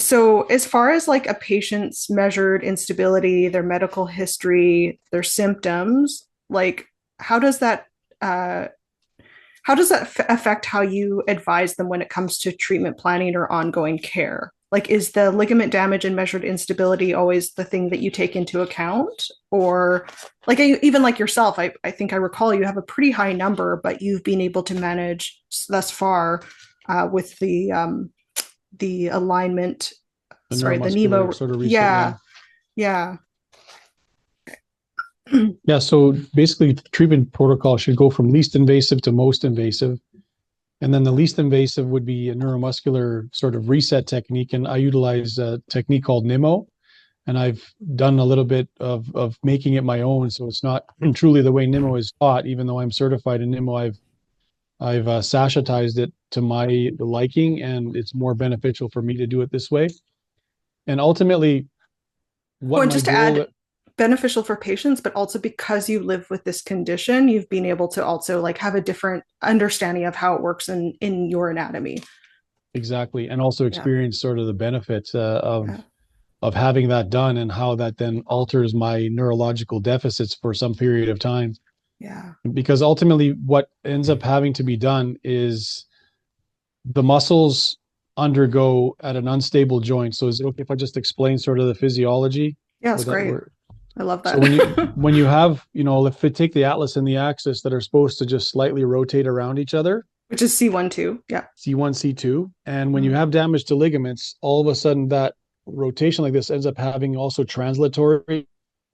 So as far as like a patient's measured instability, their medical history, their symptoms, like how does that uh, affect how you advise them when it comes to treatment planning or ongoing care? Like, is the ligament damage and measured instability always the thing that you take into account? Or like even like yourself, I think I recall you have a pretty high number, but you've been able to manage thus far with the alignment, The sorry, the neuromuscular Nimmo. sort of reset, yeah. Yeah, yeah. Yeah, so basically treatment protocol should go from least invasive to most invasive. And then the least invasive would be a neuromuscular sort of reset technique. And I utilize a technique called Nimmo. And I've done a little bit of making it my own. So it's not truly the way Nimmo is taught, even though I'm certified in Nimmo. I've sachetized it to my liking, and it's more beneficial for me to do it this way. And ultimately, Oh, what and my just to goal. add, beneficial for patients, but also because you live with this condition, you've been able to also like have a different understanding of how it works in your anatomy. Exactly, and also Yeah, experience sort of the benefits yeah, of having that done, and how that then alters my neurological deficits for some period of time. yeah. Because ultimately, what ends up having to be done is the muscles undergo at an unstable joint. So is it okay if I just explain sort of the physiology? Yeah, it's Would that great. work? I love So that. when you have, if we take the atlas and the axis that are supposed to just slightly rotate around each other, Which is C1 too. Yeah. C1, C2. And when you Mm-hmm. have damage to ligaments, all of a sudden that rotation like this ends up having also translatory Mm-hmm.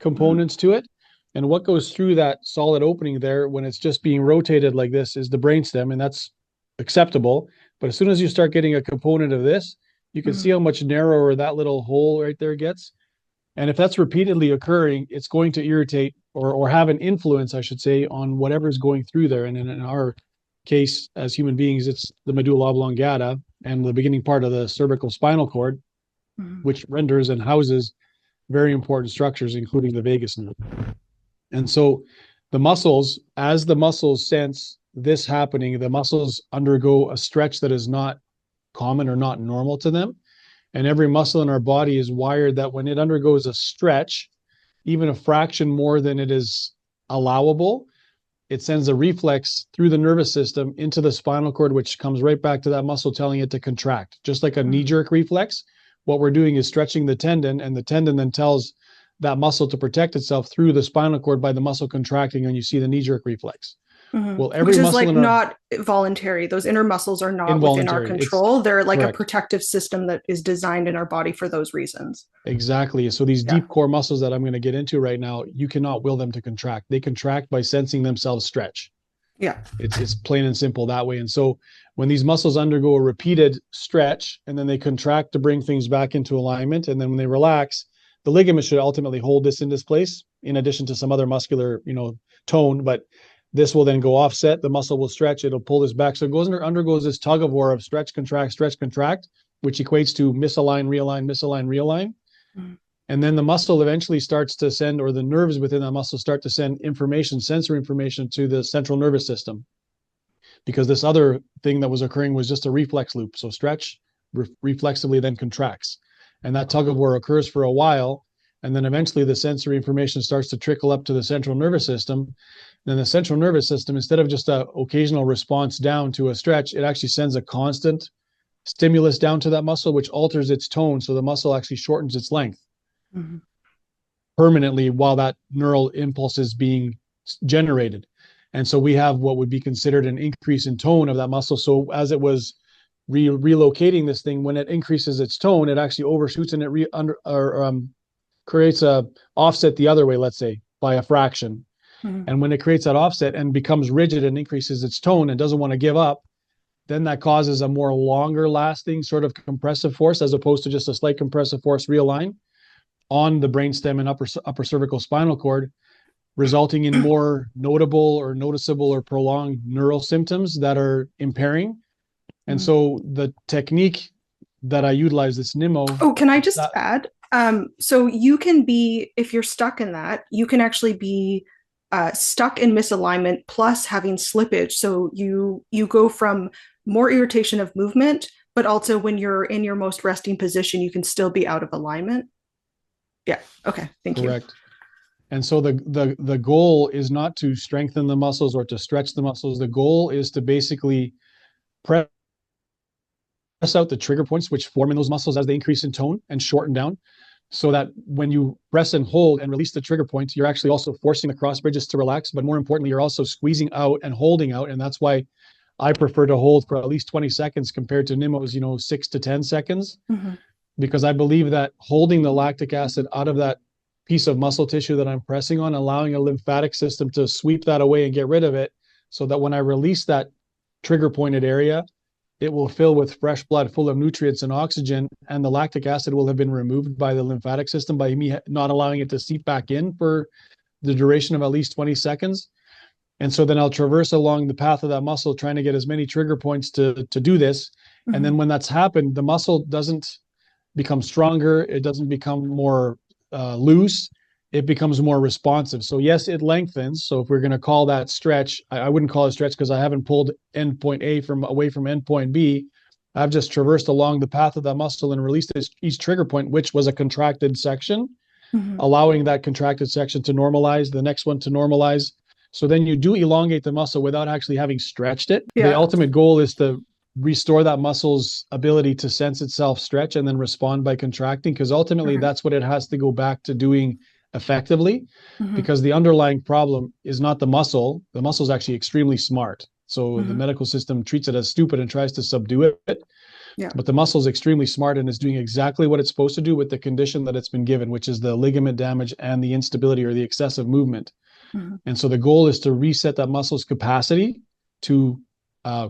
components to it. And what goes through that solid opening there when it's just being rotated like this is the brainstem, and that's acceptable. But as soon as you start getting a component of this, you can see Mm-hmm. how much narrower that little hole right there gets. And if that's repeatedly occurring, it's going to irritate or have an influence, I should say, on whatever's going through there. And in our case, as human beings, it's the medulla oblongata and the beginning part of the cervical spinal cord, Mm-hmm. which renders and houses very important structures, including the vagus nerve. And so as the muscles sense this happening, the muscles undergo a stretch that is not common or not normal to them. And every muscle in our body is wired that when it undergoes a stretch, even a fraction more than it is allowable, it sends a reflex through the nervous system into the spinal cord, which comes right back to that muscle telling it to contract. Just like a knee Mm-hmm. jerk reflex, what we're doing is stretching the tendon, and the tendon then tells that muscle to protect itself through the spinal cord by the muscle contracting, and you see the knee jerk reflex. Mm-hmm. Well, every Which is muscle like in our not voluntary. Those inner muscles are not within our involuntary, it's control. They're like a correct. protective system that is designed in our body for those reasons. Exactly. So these Yeah. deep core muscles that I'm going to get into right now, you cannot will them to contract. They contract by sensing themselves stretch. Yeah. It's plain and simple that way. And so when these muscles undergo a repeated stretch and then they contract to bring things back into alignment, and then when they relax, the ligament should ultimately hold this in this place, in addition to some other muscular, tone. But this will then go offset. The muscle will stretch. It'll pull this back. So it undergoes this tug of war of stretch, contract, which equates to misalign, realign, misalign, realign. Mm-hmm. And then the muscle eventually starts to send, or the nerves within that muscle start to send information, sensory information to the central nervous system, because this other thing that was occurring was just a reflex loop. So stretch reflexively then contracts. And that tug of war occurs for a while. And then eventually the sensory information starts to trickle up to the central nervous system. Then the central nervous system, instead of just an occasional response down to a stretch, it actually sends a constant stimulus down to that muscle, which alters its tone. So the muscle actually shortens its length Mm-hmm. permanently while that neural impulse is being generated. And so we have what would be considered an increase in tone of that muscle. So as it was relocating this thing, when it increases its tone, it actually overshoots and creates a offset the other way, let's say, by a fraction. Mm-hmm. And when it creates that offset and becomes rigid and increases its tone and doesn't want to give up, then that causes a more longer lasting sort of compressive force as opposed to just a slight compressive force realign on the brainstem and upper cervical spinal cord, resulting in more notable or noticeable or prolonged neural symptoms that are impairing. And Mm-hmm. so the technique that I utilize, this Nimmo, Oh, can I just that add? So you can be, if you're stuck in that, you can actually be stuck in misalignment plus having slippage. So you go from more irritation of movement But also when you're in your most resting position, you can still be out of alignment. Yeah. Okay. Thank you. Correct. And so the goal is not to strengthen the muscles or to stretch the muscles. The goal is to basically press out the trigger points which form in those muscles as they increase in tone and shorten down, so that when you press and hold and release the trigger points, you're actually also forcing the cross bridges to relax. But more importantly, you're also squeezing out and holding out. And that's why I prefer to hold for at least 20 seconds compared to Nimmo's, 6 to 10 seconds, Mm-hmm. because I believe that holding the lactic acid out of that piece of muscle tissue that I'm pressing on, allowing a lymphatic system to sweep that away and get rid of it, so that when I release that trigger pointed area, it will fill with fresh blood full of nutrients and oxygen, and the lactic acid will have been removed by the lymphatic system by me not allowing it to seep back in for the duration of at least 20 seconds. And so then I'll traverse along the path of that muscle, trying to get as many trigger points to do this. Mm-hmm. And then when that's happened, the muscle doesn't become stronger. It doesn't become more loose. It becomes more responsive. So yes, it lengthens. So if we're going to call that stretch, I wouldn't call it stretch because I haven't pulled endpoint A away from endpoint B. I've just traversed along the path of that muscle and released each trigger point, which was a contracted section, Mm-hmm. allowing that contracted section to normalize, the next one to normalize. So then you do elongate the muscle without actually having stretched it. Yeah. The ultimate goal is to restore that muscle's ability to sense itself stretch and then respond by contracting, because ultimately that's what it has to go back to doing effectively. Mm-hmm. Because the underlying problem is not the muscle. The muscle is actually extremely smart. So the medical system treats it as stupid and tries to subdue it. Yeah. But the muscle is extremely smart and is doing exactly what it's supposed to do with the condition that it's been given, which is the ligament damage and the instability or the excessive movement. Mm-hmm. And so the goal is to reset that muscle's capacity to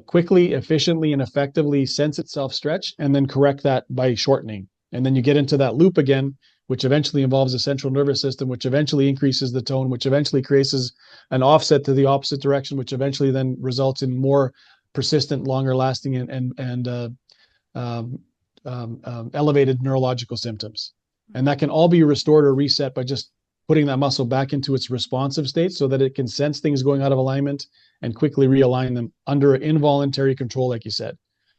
quickly, efficiently, and effectively sense itself stretch, and then correct that by shortening. And then you get into that loop again, which eventually involves the central nervous system, which eventually increases the tone, which eventually creates an offset to the opposite direction, which eventually then results in more persistent, longer lasting, and elevated neurological symptoms. And that can all be restored or reset by just putting that muscle back into its responsive state so that it can sense things going out of alignment and quickly realign them under involuntary control, like you said.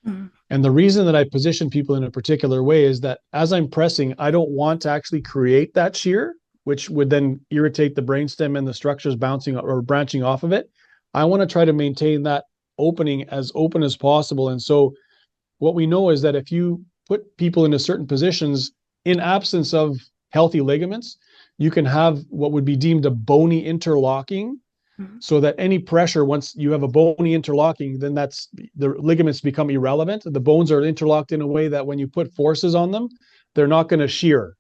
Mm-hmm. And the reason that I position people in a particular way is that as I'm pressing, I don't want to actually create that shear, which would then irritate the brainstem and the structures bouncing or branching off of it. I want to try to maintain that opening as open as possible. And so what we know is that if you put people into certain positions in absence of healthy ligaments, you can have what would be deemed a bony interlocking, so that any pressure, once you have a bony interlocking, then the ligaments become irrelevant. The bones are interlocked in a way that when you put forces on them, they're not going to shear.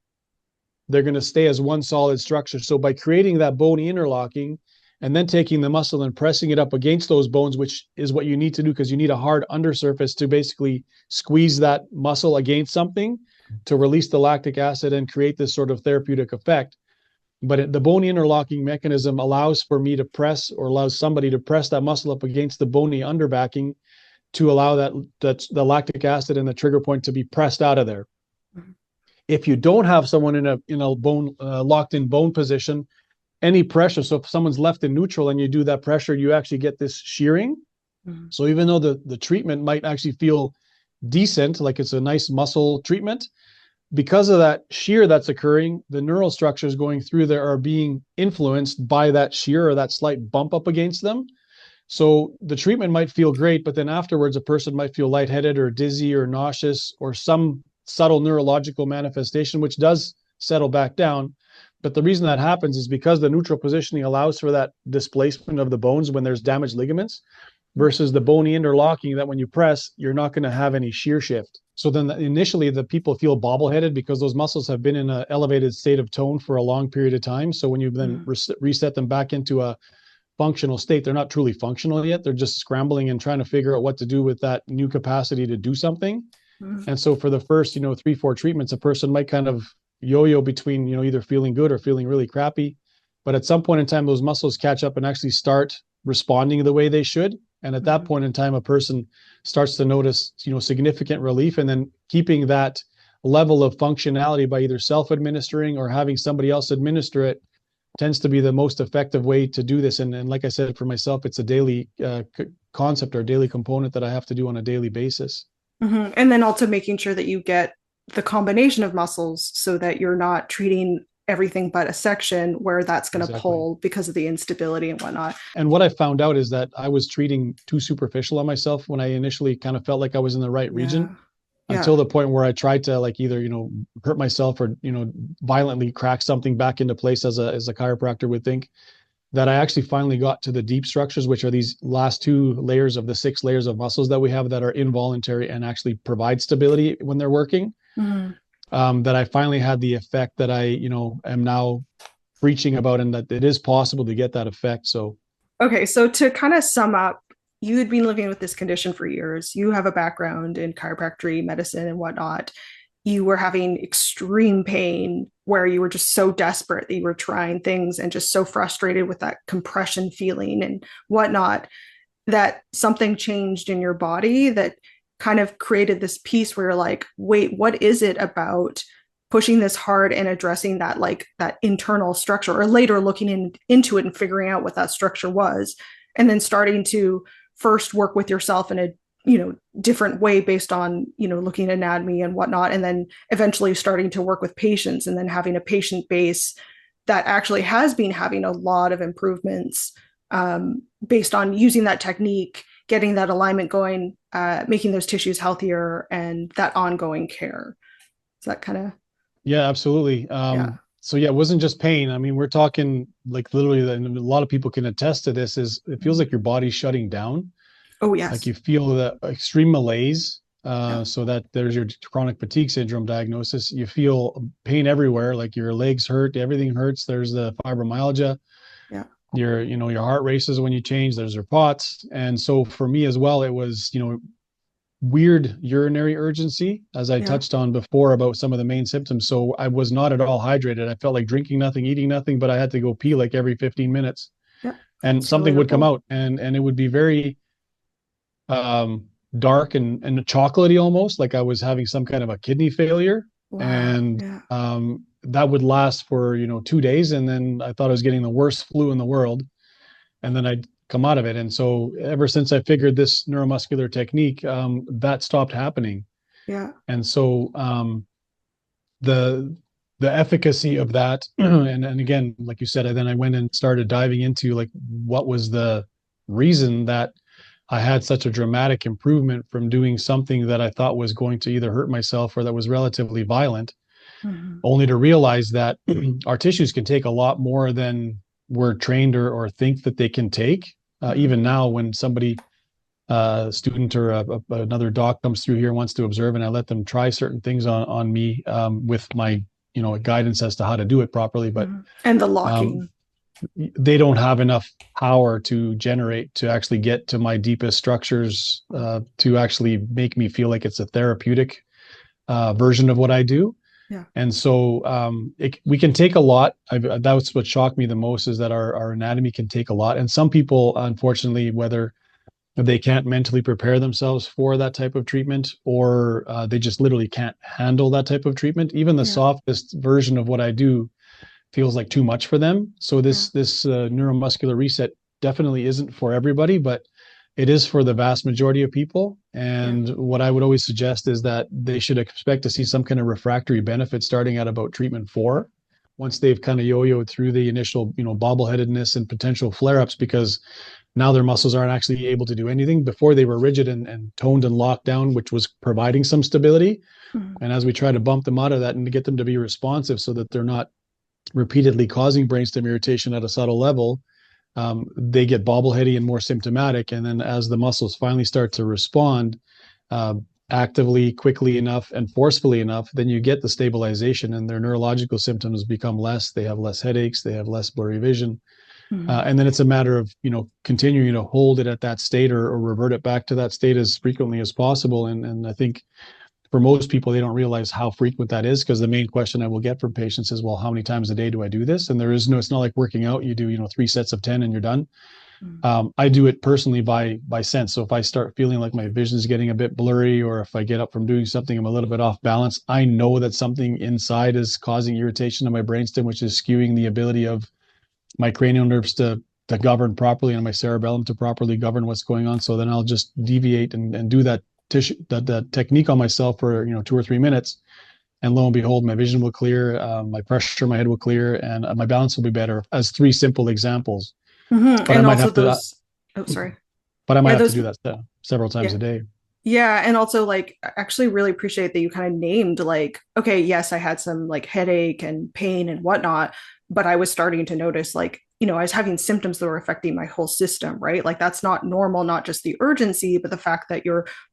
They're going to stay as one solid structure. So by creating that bony interlocking and then taking the muscle and pressing it up against those bones, which is what you need to do because you need a hard undersurface to basically squeeze that muscle against something to release the lactic acid and create this sort of therapeutic effect. But the bony interlocking mechanism allows for me to press, or allows somebody to press that muscle up against the bony underbacking to allow that the lactic acid and the trigger point to be pressed out of there. Mm-hmm. If you don't have someone in a bone locked in bone position, any pressure, so if someone's left in neutral and you do that pressure, you actually get this shearing. Mm-hmm. So even though the treatment might actually feel decent, like it's a nice muscle treatment, because of that shear that's occurring, the neural structures going through there are being influenced by that shear or that slight bump up against them. So the treatment might feel great, but then afterwards a person might feel lightheaded or dizzy or nauseous or some subtle neurological manifestation, which does settle back down. But the reason that happens is because the neutral positioning allows for that displacement of the bones when there's damaged ligaments, versus the bony interlocking that when you press, you're not going to have any shear shift. So then initially the people feel bobbleheaded because those muscles have been in an elevated state of tone for a long period of time. So when you then reset them back into a functional state, they're not truly functional yet. They're just scrambling and trying to figure out what to do with that new capacity to do something. And so for the first, 3-4 treatments, a person might kind of yo-yo between, either feeling good or feeling really crappy. But at some point in time, those muscles catch up and actually start responding the way they should. And at that point in time, a person starts to notice, significant relief, and then keeping that level of functionality by either self-administering or having somebody else administer it tends to be the most effective way to do this. And like I said, for myself, it's a daily concept or daily component that I have to do on a daily basis. And then also making sure that you get the combination of muscles so that you're not treating everything but a section where that's going to Exactly. pull because of the instability and whatnot. And what I found out is that I was treating too superficial on myself when I initially kind of felt like I was in the right region, Yeah. until Yeah. the point where I tried to like either, hurt myself or, violently crack something back into place as a chiropractor would think, that I actually finally got to the deep structures, which are these last two layers of the 6 layers of muscles that we have that are involuntary and actually provide stability when they're working. Mm-hmm. That I finally had the effect that I, am now preaching about, and that it is possible to get that effect. So Okay, so to kind of sum up, you had been living with this condition for years. You have a background in chiropractic medicine and whatnot. You were having extreme pain where you were just so desperate that you were trying things and just so frustrated with that compression feeling and whatnot that something changed in your body that kind of created this piece where you're like, wait, what is it about pushing this hard and addressing that like that internal structure, or later looking into it and figuring out what that structure was, and then starting to first work with yourself in a different way based on looking at anatomy and whatnot, and then eventually starting to work with patients and then having a patient base that actually has been having a lot of improvements based on using that technique, getting that alignment going, making those tissues healthier, and that ongoing care. Is that kind of, yeah, absolutely. yeah. So yeah, it wasn't just pain. I mean, we're talking like literally, and a lot of people can attest to this, is it feels like your body's shutting down. Oh, Like yes. you feel the extreme malaise. Yeah. So that there's your chronic fatigue syndrome diagnosis. You feel pain everywhere, like your legs hurt, everything hurts. There's the fibromyalgia. Yeah. Your heart races when you change. There's your POTS. And so for me as well, it was, weird urinary urgency, as I Yeah. touched on before about some of the main symptoms. So I was not at all hydrated. I felt like drinking nothing, eating nothing, but I had to go pee like every 15 minutes, Yeah. and That's something would come relatable. out, and it would be very dark and chocolatey, almost like I was having some kind of a kidney failure. Wow. And Yeah. that would last for 2 days, and then I thought I was getting the worst flu in the world, and then I'd come out of it. And so ever since I figured this neuromuscular technique, that stopped happening. Yeah. And so the the efficacy of that, and again, like you said, then I went and started diving into like what was the reason that I had such a dramatic improvement from doing something that I thought was going to either hurt myself or that was relatively violent, Mm-hmm. only to realize that our tissues can take a lot more than we're trained or think that they can take. Mm-hmm. Even now, when somebody, student or another doc comes through here and wants to observe, and I let them try certain things on me, with my guidance as to how to do it properly, but Mm-hmm. And the um, locking. they don't have enough power to generate to actually get to my deepest structures, to actually make me feel like it's a therapeutic version of what I do. Yeah. And so we can take a lot. That's what shocked me the most, is that our anatomy can take a lot. And some people, unfortunately, whether they can't mentally prepare themselves for that type of treatment, or they just literally can't handle that type of treatment. Even the Yeah. softest version of what I do feels like too much for them. So Yeah. this neuromuscular reset definitely isn't for everybody, but it is for the vast majority of people. Yeah. And what I would always suggest is that they should expect to see some kind of refractory benefit starting at about treatment 4, once they've kind of yo-yoed through the initial, bobbleheadedness and potential flare-ups, because now their muscles aren't actually able to do anything. Before, they were rigid and toned and locked down, which was providing some stability. Mm-hmm. And as we try to bump them out of that and to get them to be responsive so that they're not repeatedly causing brainstem irritation at a subtle level, they get bobbleheady and more symptomatic. And then as the muscles finally start to respond, uh, actively, quickly enough, and forcefully enough, then you get the stabilization, and their neurological symptoms become less. They have less headaches, they have less blurry vision. Mm-hmm. And then it's a matter of continuing to hold it at that state, or revert it back to that state as frequently as possible. And I think for most people, they don't realize how frequent that is, because the main question I will get from patients is, well, how many times a day do I do this? And there is no, it's not like working out. You do 3 sets of 10 and you're done. Mm-hmm. I do it personally by sense. So if I start feeling like my vision is getting a bit blurry, or if I get up from doing something, I'm a little bit off balance, I know that something inside is causing irritation in my brainstem, which is skewing the ability of my cranial nerves to govern properly, and my cerebellum to properly govern what's going on. So then I'll just deviate and do that tissue, the technique on myself for 2 or 3 minutes, and lo and behold, my vision will clear, my pressure in my head will clear, and my balance will be better. As three simple examples, but I And might also have to, those, oh, sorry. but I might Yeah, have to those, do that several times yeah. a day. Yeah, and also like I actually really appreciate that you kind of named like, okay, yes, I had some like headache and pain and whatnot, but I was starting to notice like, I was having symptoms that were affecting my whole system, right? Like that's not normal, not just the urgency, but the fact that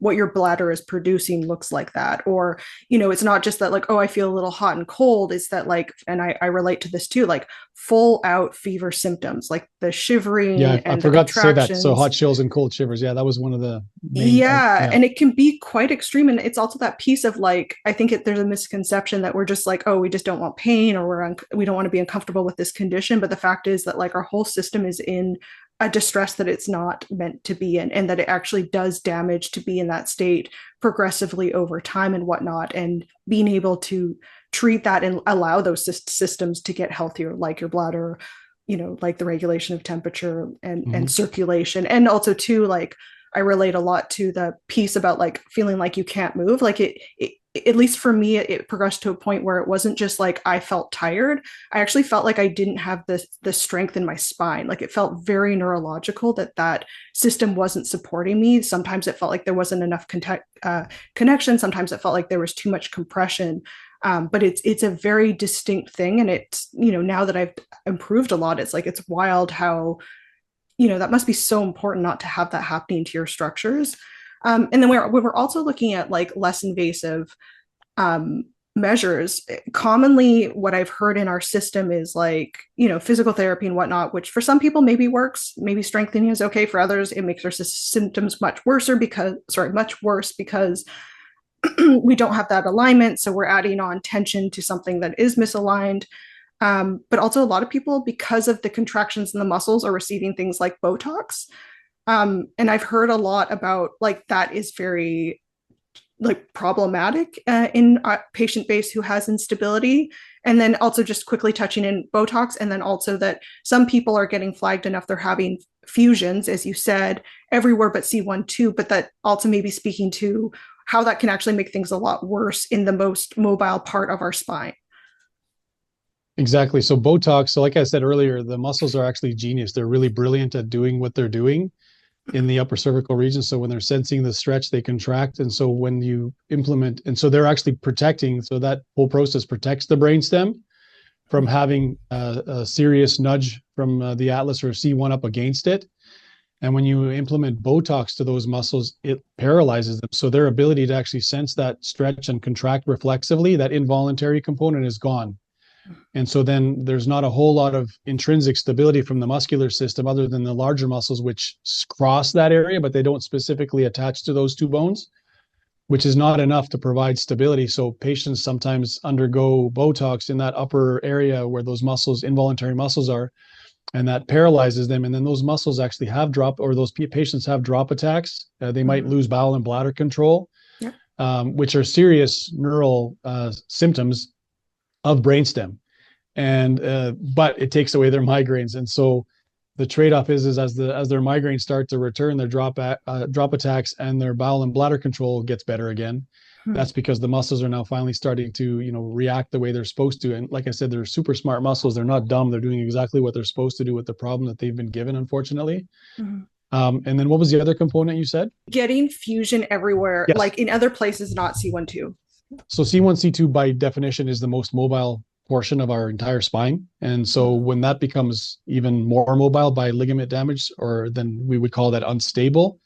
what your bladder is producing looks like that. Or, it's not just that like, oh, I feel a little hot and cold. It's that like, and I relate to this too, like full out fever symptoms, like the Yeah, shivering I and the forgot to say that. So hot contractions. chills and cold shivers. Yeah, that was one of the main. Yeah, Yeah. and it can be quite extreme, and it's also that piece of like I think there's a misconception that we're just like, oh, we just don't want pain, or we don't want to be uncomfortable with this condition. But the fact is that like our whole system is in a distress that it's not meant to be in, and that it actually does damage to be in that state progressively over time and whatnot. And being able to treat that and allow those systems to get healthier, like your bladder, like the regulation of temperature and Mhm. circulation, and also too like I relate a lot to the piece about like feeling like you can't move. Like it at least for me, it progressed to a point where it wasn't just like I felt tired. I actually felt like I didn't have the strength in my spine. Like it felt very neurological that system wasn't supporting me. Sometimes it felt like there wasn't enough connection. Sometimes it felt like there was too much compression. But it's a very distinct thing, and it's now that I've improved a lot, it's like it's wild how that must be so important not to have that happening to your structures. And then we're also looking at like less invasive um, measures. Commonly, what I've heard in our system is like, physical therapy and whatnot, which for some people maybe works. Maybe strengthening is okay. For others, it makes our symptoms much worse because we don't have that alignment. So we're adding on tension to something that is misaligned. But also, a lot of people, because of the contractions in the muscles, are receiving things like Botox. And I've heard a lot about like that is very like problematic in a patient base who has instability. And then also just quickly touching in Botox, and then also that some people are getting flagged enough they're having fusions, as you said, everywhere but C1 2, but that also maybe speaking to how that can actually make things a lot worse in the most mobile part of our spine. Exactly. So Botox, so like I said earlier, the muscles are actually genius. They're really brilliant at doing what they're doing in the upper cervical region. So when they're sensing the stretch, they contract. And so when you implement, and so they're actually protecting, so that whole process protects the brainstem from having a serious nudge from the atlas or C1 up against it. And when you implement Botox to those muscles, it paralyzes them. So their ability to actually sense that stretch and contract reflexively, that involuntary component is gone. And so then there's not a whole lot of intrinsic stability from the muscular system other than the larger muscles, which cross that area, but they don't specifically attach to those two bones, which is not enough to provide stability. So patients sometimes undergo Botox in that upper area where those muscles, involuntary muscles are, and that paralyzes them. And then those muscles actually have drop, or those patients have drop attacks. They might Mm-hmm. lose bowel and bladder control, Yep. which are serious neural symptoms of brainstem. And but it takes away their migraines. And so the trade-off is as their migraines start to return, their drop attacks and their bowel and bladder control gets better again. Hmm. That's because the muscles are now finally starting to react the way they're supposed to. And like I said, they're super smart muscles. They're not dumb. They're doing exactly what they're supposed to do with the problem that they've been given, unfortunately. Hmm. And then what was the other component you said? Getting fusion everywhere, Yes. like in other places, not C1 2. So C1, C2 by definition is the most mobile portion of our entire spine. And so when that becomes even more mobile by ligament damage, or then we would call that unstable.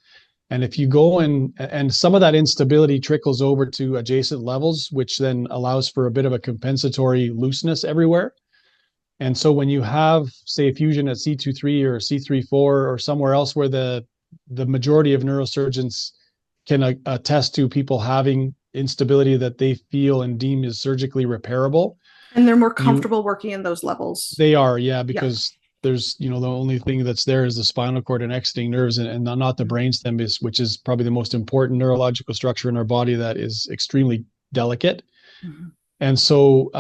And if you go and some of that instability trickles over to adjacent levels, which then allows for a bit of a compensatory looseness everywhere. And so when you have, say, a fusion at C2-3 or C3-4 or somewhere else where the majority of neurosurgeons can attest to people having instability that they feel and deem is surgically repairable, And they're more you comfortable working in those levels. they are, yeah, Yeah. because there's the only thing that's there is the spinal cord and exiting nerves, and not the brainstem, which is probably the most important neurological structure in our body that is extremely delicate. Mm-hmm. And so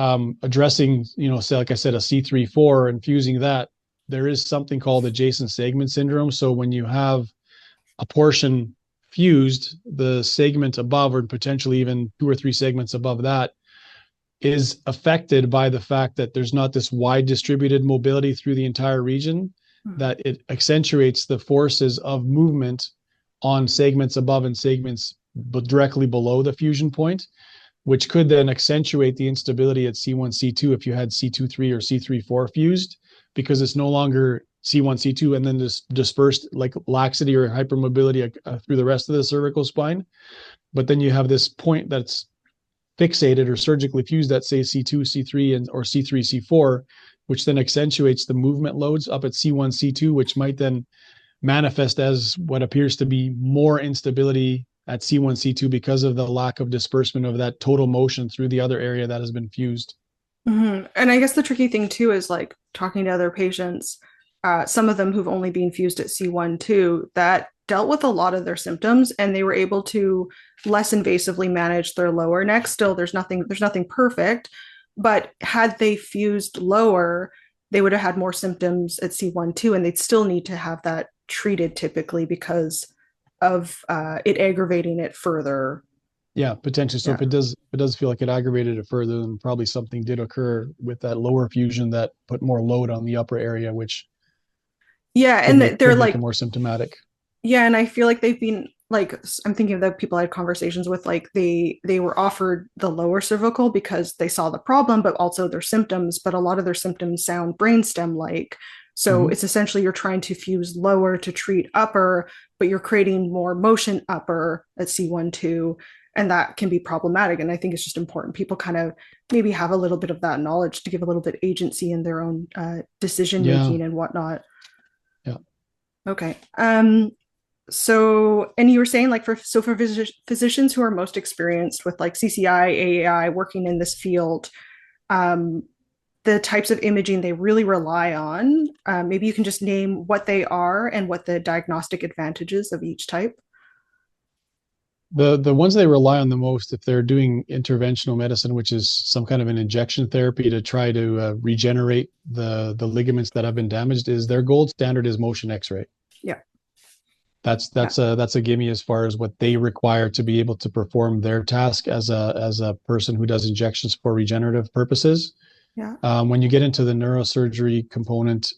addressing, say, like I said, a C3-4 and fusing that, there is something called adjacent segment syndrome. So when you have a portion fused, the segment above, or potentially even 2 or 3 segments above that, is affected by the fact that there's not this wide distributed mobility through the entire region, Mhm. that it accentuates the forces of movement on segments above and segments directly below the fusion point, which could then accentuate the instability at C1, C2 if you had C2-3 or C3-4 fused, because it's no longer C1, C2 and then just dispersed like laxity or hypermobility through the rest of the cervical spine. But then you have this point that's fixated or surgically fused at say C2, C3, and or C3, C4, which then accentuates the movement loads up at C1, C2, which might then manifest as what appears to be more instability at C1, C2 because of the lack of disbursement of that total motion through the other area that has been fused. And I guess the tricky thing too is like talking to other patients, some of them who've only been fused at C1, too, that dealt with a lot of their symptoms and they were able to less invasively manage their lower neck. Still, there's nothing perfect, but had they fused lower, they would have had more symptoms at C1, too, and they'd still need to have that treated typically because of it aggravating it further. Yeah, potentially. So Yeah. if it does feel like it aggravated it further, then probably something did occur with that lower fusion that put more load on the upper area, which Yeah, could and make they're could make it like, more symptomatic. yeah, and I feel like they've been like, I'm thinking of the people I had conversations with, like they were offered the lower cervical because they saw the problem, but also their symptoms, but a lot of their symptoms sound brainstem like. So Mm-hmm. it's essentially you're trying to fuse lower to treat upper, but you're creating more motion upper at C1, 2, and that can be problematic. And I think it's just important people kind of maybe have a little bit of that knowledge to give a little bit agency in their own decision Yeah, making and whatnot. yeah. Okay. So, and you were saying like for physicians who are most experienced with like CCI, AAI, working in this field, um, the types of imaging they really rely on. Maybe you can just name what they are and what the diagnostic advantages of each type. The ones they rely on the most, if they're doing interventional medicine, which is some kind of an injection therapy to try to regenerate the ligaments that have been damaged, is their gold standard is motion X-ray. Yeah, That's yeah, that's a that's a gimme as far as what they require to be able to perform their task as a person who does injections for regenerative purposes. yeah, When you get into the neurosurgery component,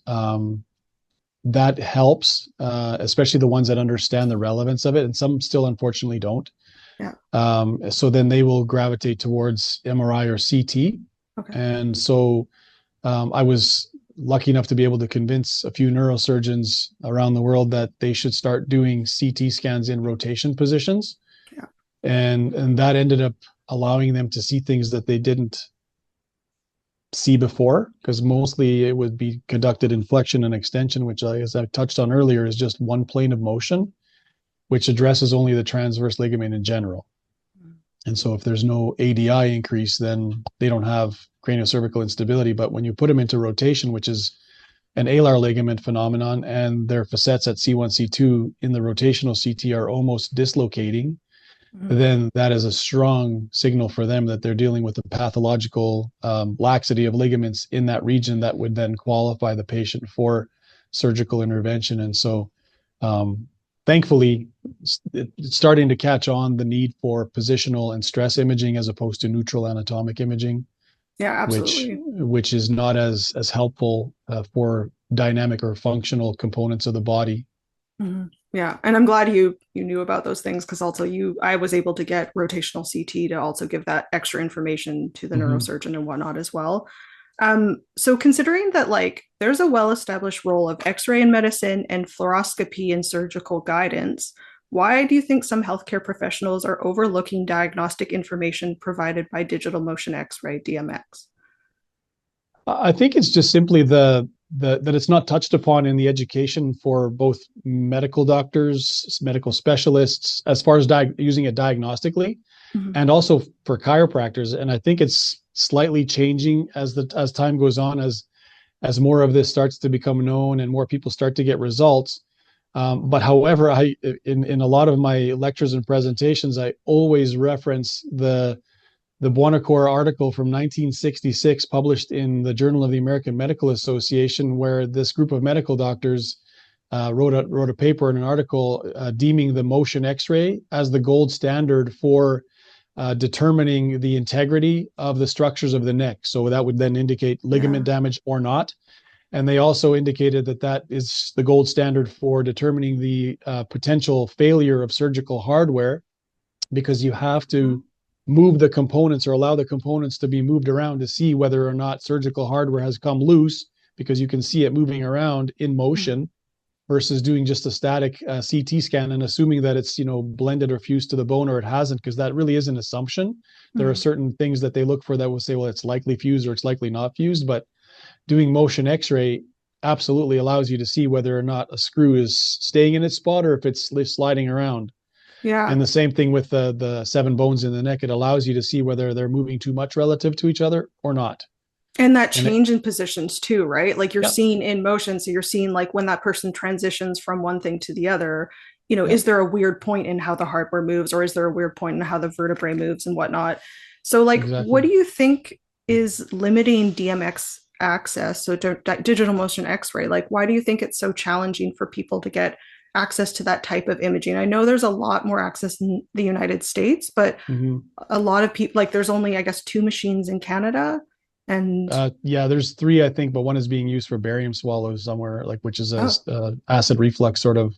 that helps, especially the ones that understand the relevance of it, and some still unfortunately don't. yeah. So then they will gravitate towards MRI or CT. Okay. And so I was lucky enough to be able to convince a few neurosurgeons around the world that they should start doing CT scans in rotation positions. Yeah. And that ended up allowing them to see things that they didn't see before, because mostly it would be conducted in flexion and extension, which, as I touched on earlier, is just one plane of motion, which addresses only the transverse ligament in general. And so if there's no ADI increase, then they don't have craniocervical instability. But when you put them into rotation, which is an alar ligament phenomenon, and their facets at C1, C2 in the rotational CT are almost dislocating, Mhm. then that is a strong signal for them that they're dealing with a pathological laxity of ligaments in that region that would then qualify the patient for surgical intervention. And so, thankfully, it's starting to catch on the need for positional and stress imaging as opposed to neutral anatomic imaging, Yeah, which absolutely. which is not as helpful for dynamic or functional components of the body. Yeah, and I'm glad you knew about those things because also I was able to get rotational CT to also give that extra information to the Mm-hmm. neurosurgeon and whatnot as well. So considering that like there's a well-established role of X-ray in medicine and fluoroscopy in surgical guidance, why do you think some healthcare professionals are overlooking diagnostic information provided by digital motion X-ray (DMX)? I think it's just simply the that it's not touched upon in the education for both medical doctors, medical specialists, as far as using it diagnostically, Mhm. and also for chiropractors. And I think it's slightly changing as time goes on, as more of this starts to become known and more people start to get results. But however, in a lot of my lectures and presentations, I always reference the Buonocore article from 1966 published in the Journal of the American Medical Association, where this group of medical doctors wrote a paper and an article deeming the motion X-ray as the gold standard for determining the integrity of the structures of the neck. So that would then indicate ligament Yeah. damage or not. And they also indicated that that is the gold standard for determining the potential failure of surgical hardware, because you have to move the components or allow the components to be moved around to see whether or not surgical hardware has come loose, because you can see it moving around in motion versus doing just a static CT scan and assuming that it's, blended or fused to the bone, or it hasn't, because that really is an assumption. There are Mm-hmm. certain things that they look for that will say, well, it's likely fused or it's likely not fused, but doing motion X-ray absolutely allows you to see whether or not a screw is staying in its spot or if it's sliding around. Yeah. And the same thing with the seven bones in the neck. It allows you to see whether they're moving too much relative to each other or not. And that And it, change in positions too, right? Like you're yeah, seeing in motion. So you're seeing like when that person transitions from one thing to the other, yeah, is there a weird point in how the hardware moves, or is there a weird point in how the vertebrae moves and whatnot? So, like, what exactly. do you think is limiting DMX access? So, digital motion X ray, like, why do you think it's so challenging for people to get access to that type of imaging? I know there's a lot more access in the United States, but Mm-hmm. a lot of people, like, there's only, I guess, two machines in Canada. And Yeah, there's three, I think, but one is being used for barium swallows somewhere, like, which is a oh, acid reflux sort of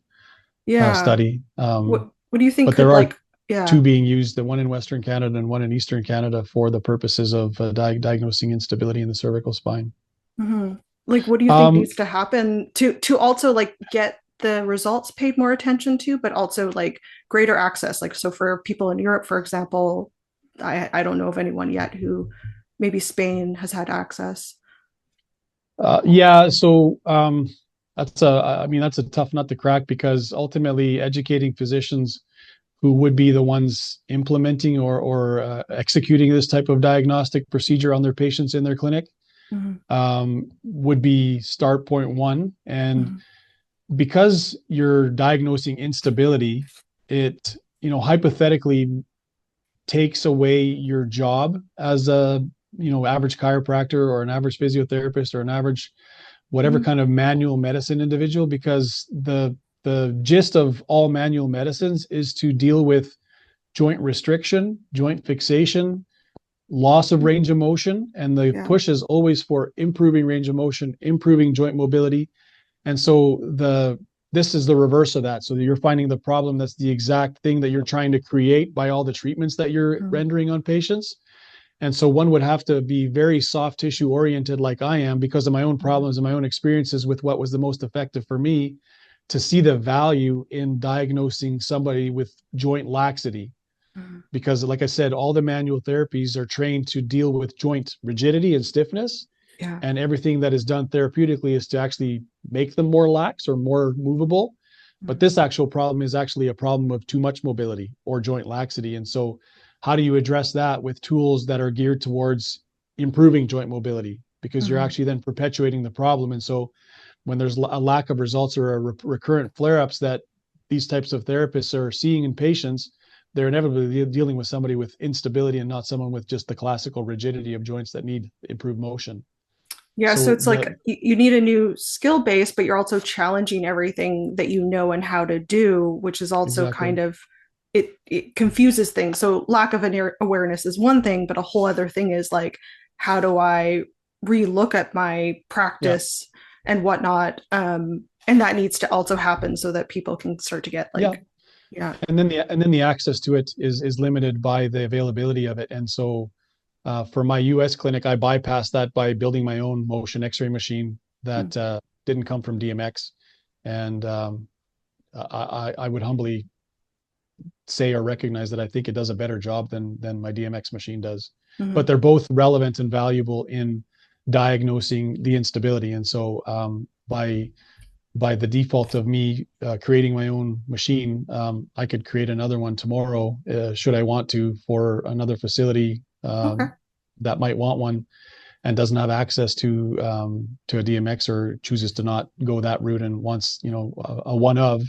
yeah. study. What do you think But could there are like yeah. two being used, the one in Western Canada and one in Eastern Canada, for the purposes of diagnosing instability in the cervical spine. Mm-hmm. Like what do you think Um, needs to happen to also like get the results paid more attention to, but also like greater access? Like so for people in Europe, for example, I don't know of anyone yet who maybe Spain has had access. yeah, so I mean, that's a tough nut to crack, because ultimately educating physicians who would be the ones implementing or executing this type of diagnostic procedure on their patients in their clinic Mm-hmm. would be start point one. And Mm-hmm. because you're diagnosing instability, it, hypothetically takes away your job as a, average chiropractor or an average physiotherapist or an average whatever Mm-hmm. kind of manual medicine individual, because the gist of all manual medicines is to deal with joint restriction, joint fixation, loss of range of motion, and the Yeah. push is always for improving range of motion, improving joint mobility. And so this is the reverse of that. So you're finding the problem that's the exact thing that you're trying to create by all the treatments that you're Mm-hmm. rendering on patients. And so one would have to be very soft tissue oriented, like I am, because of my own problems and my own experiences with what was the most effective for me, to see the value in diagnosing somebody with joint laxity. Mm-hmm. Because, like I said, all the manual therapies are trained to deal with joint rigidity and stiffness. Yeah. And everything that is done therapeutically is to actually make them more lax or more movable. But Mm-hmm. this actual problem is actually a problem of too much mobility or joint laxity. And so, how do you address that with tools that are geared towards improving joint mobility? Because you're Mm-hmm. actually then perpetuating the problem. And so, when there's a lack of results or a recurrent flare ups that these types of therapists are seeing in patients, they're inevitably dealing with somebody with instability and not someone with just the classical rigidity of joints that need improved motion. Yeah, so So it's like you need a new skill base, but you're also challenging everything that you know and how to do, which is also kind exactly. of it confuses things. So lack of an awareness is one thing, but a whole other thing is like how do I relook at my Yeah. practice and whatnot? And that needs to also happen so that people can start to get Yeah. like, yeah. And then the access to it is limited by the availability of it. And so for my US clinic, I bypassed that by building my own motion X-ray machine Mm-hmm. that didn't come from DMX. And I would humbly say or recognize that I think it does a better job than my DMX machine does. Mm-hmm. But they're both relevant and valuable in diagnosing the instability. And so by the default of me creating my own machine, I could create another one tomorrow, should I want to, for another facility Okay. that might want one and doesn't have access to a DMX, or chooses to not go that route and wants, a one of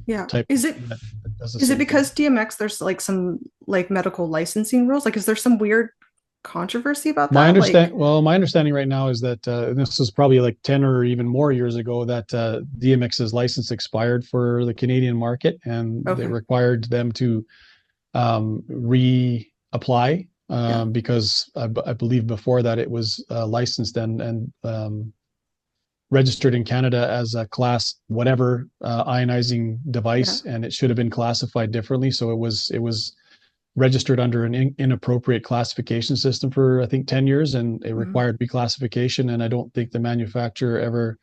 Yeah. type Is it machine that does the is it same thing. because DMX there's like some like medical licensing rules? Like is there some weird controversy about My that? understand Like, well, my understanding right now is that this was probably like 10 or even more years ago that DMX's license expired for the Canadian market, and they okay, required them to reapply yeah, because I believe before that it was licensed and registered in Canada as a class whatever ionizing yeah, device, and it should have been classified differently. So it was registered under an inappropriate classification system for I think 10 years, and it mhm, required reclassification. And I don't think the manufacturer ever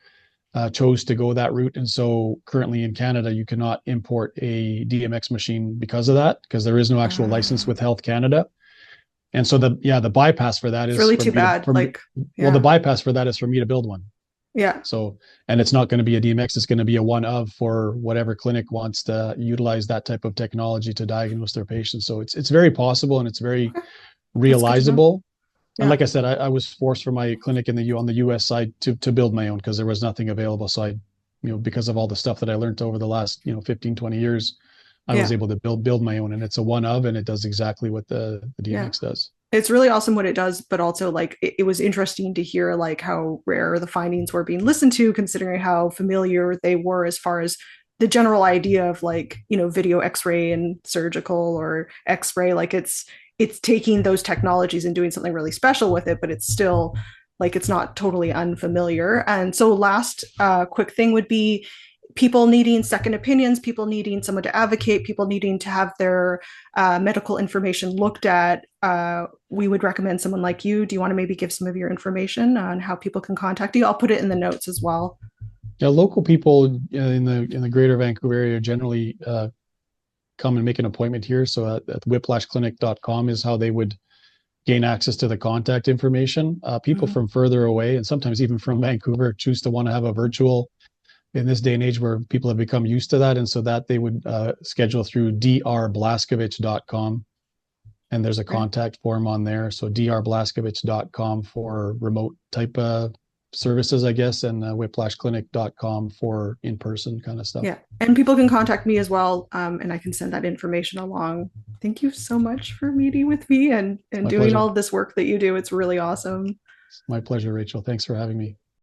chose to go that route. And so currently in Canada, you cannot import a DMX machine because of that, because there is no actual license uh, with Health Canada. And so the bypass for that it's is really for too me to bad. for me Like, well the yeah, bypass for that is for me to build one. yeah, So, and it's not going to be a DMX, it's going to be a one of for whatever clinic wants to utilize that type of technology to diagnose their patients. So it's very possible and it's very okay, that's good to know. realizable. And Yeah, like I said, I was forced for my clinic in the on the US side to build my own because there was nothing available. So because of all the stuff that I learned over the last, 15, 20 years, I was yeah, able to build my own, and it's a one of, and it does exactly what the yeah. DMX does. It's really awesome what it does, but also like it was interesting to hear like how rare the findings were being listened to, considering how familiar they were as far as the general idea of like, video x-ray and surgical or x-ray. Like it's taking those technologies and doing something really special with it, but it's still like it's not totally unfamiliar. And so last quick thing would be people needing second opinions, people needing someone to advocate, people needing to have their medical information looked at. We would recommend someone like you. Do you want to maybe give some of your information on how people can contact you? I'll put it in the notes as well. Yeah, local people in the greater Vancouver area generally come and make an appointment here. So at whiplashclinic.com is how they would gain access to the contact information. People Mhm. from further away and sometimes even from Vancouver choose to want to have a virtual in this day and age where people have become used to that. And so that they would schedule through drblaskovich.com. And there's a Great. contact form on there. So drblaskovich.com for remote type services, I guess, and whiplashclinic.com for in-person kind of stuff. Yeah. And people can contact me as well, and I can send that information along. Thank you so much for meeting with me and My doing all pleasure. of this work that you do. It's really awesome. My pleasure, Rachel. Thanks for having me.